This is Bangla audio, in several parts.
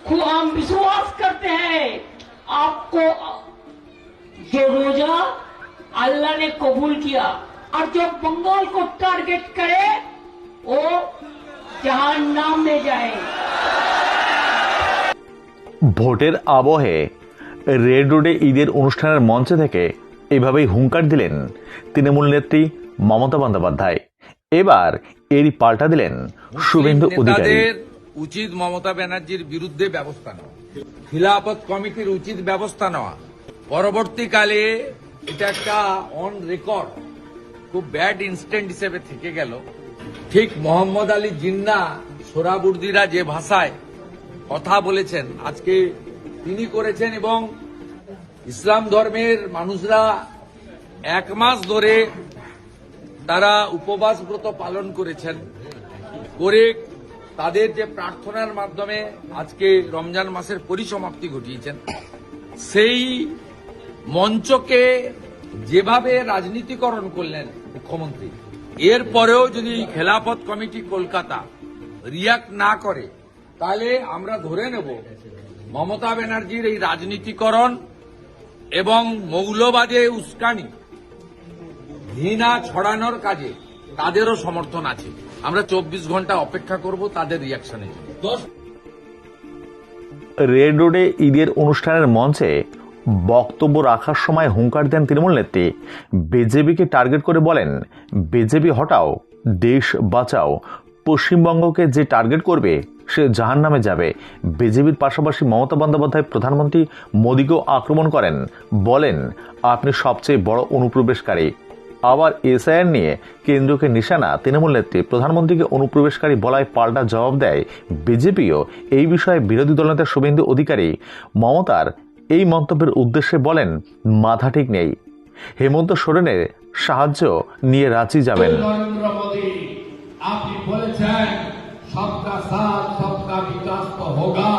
हम विश्वास करते हैं आपको जो रोजा अल्लाह ने कबूल किया और जो बंगाल को टारगेट करे वो जहन्नाम में जाए। ভোটের আবহে রেড রোডে ঈদের অনুষ্ঠানের মঞ্চে থেকে এভাবেই হুঙ্কার দিলেন তৃণমূল নেত্রী মমতা বন্দ্যোপাধ্যায়। এবার এরই পাল্টা দিলেন শুভেন্দু অধিকারী। উচিত মমতা ব্যানার্জির বিরুদ্ধে ব্যবস্থা নেওয়া, খিলাফত কমিটির উচিত ব্যবস্থা নেওয়া। পরবর্তীকালে এটা একটা অন রেকর্ড খুব ব্যাড ইনস্ট্যান্ট হিসেবে থেকে গেল। ঠিক মোহাম্মদ আলী জিন্না সোহরাবুর্দিরা যে ভাষায় কথা বলেছেন আজকে তিনি করেছেন, এবং ইসলাম ধর্মের মানুষরা 1 মাস ধরে তারা উপবাস ব্রত পালন করেছেন, করে তাদের যে প্রার্থনার মাধ্যমে আজকে রমজান মাসের পরিসমাপ্তি ঘটিয়েছেন, সেই মঞ্চকে যেভাবে রাজনীতিকরণ করলেন মুখ্যমন্ত্রী, এরপরেও যদি খেলাফত কমিটি কলকাতা রিয়াক্ট না করে তাহলে আমরা ধরে নেব মমতা ব্যানার্জির এই রাজনীতিকরণ এবং মৌলবাদে উস্কানি ঘৃণা ছড়ানোর কাজে তাদেরও সমর্থন আছে। আমরা 24 ঘন্টা অপেক্ষা করব তাদের রিয়াকশনের জন্য। রেড রোডে ঈদের অনুষ্ঠানের মঞ্চে বক্তব্য রাখার সময় হুঙ্কার দেন তৃণমূল নেত্রী। বিজেপিকে টার্গেট করে বলেন, বিজেপি হটাও, দেশ বাঁচাও। পশ্চিমবঙ্গকে যে টার্গেট করবে সে জাহান্নামে যাবে। বিজেপির পাশাপাশি মমতা বন্দ্যোপাধ্যায় প্রধানমন্ত্রী মোদীকেও আক্রমণ করেন, বলেন আপনি সবচেয়ে বড় অনুপ্রবেশকারী। আবার এসআইআর নিয়ে কেন্দ্রকে নিশানা তৃণমূল নেত্রী। প্রধানমন্ত্রীকে অনুপ্রবেশকারী বলায় পাল্টা জবাব দেয় বিজেপিও। এই বিষয়ে বিরোধী দলনেতা শুভেন্দু অধিকারী মমতার এই মন্তব্যের উদ্দেশ্যে বলেন, মাথা ঠিক নেই, হেমন্ত সোরেনের সাহায্য নিয়ে রাঁচি যাবেন। নরেন্দ্র মোদী আপনি বলেছেন সবকা সাথ সবকা বিকাশ তো হোগা,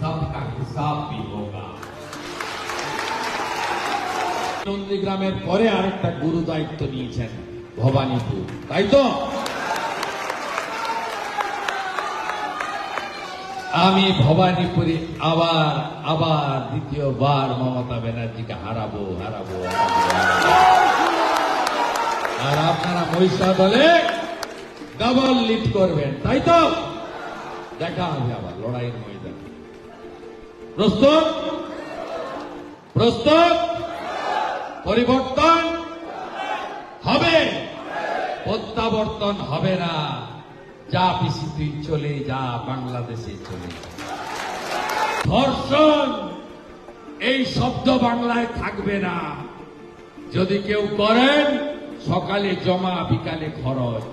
সবকা হিসাব ভি হোগা। নন্দীগ্রামের পরে আরেকটা গুরু দায়িত্ব নিয়েছেন ভবানীপুর, তাই তো? আমি ভবানীপুরে আবার দ্বিতীয়বার মমতা ব্যানার্জিকে হারাবো। আর আপনারা মহিষাদলে ডাবল লিড করবেন, তাই তো? দেখা হবে আবার লড়াইয়ের ময়দানে। প্রস্তুত? পরিবর্তন হবে, প্রত্যাবর্তন হবে না। যা পিসি তুই চলে যা, বাংলাদেশে চলে যা। ধর্ষণ এই শব্দ বাংলায় থাকবে না। যদি কেউ করেন সকালে জমা বিকালে খরচ।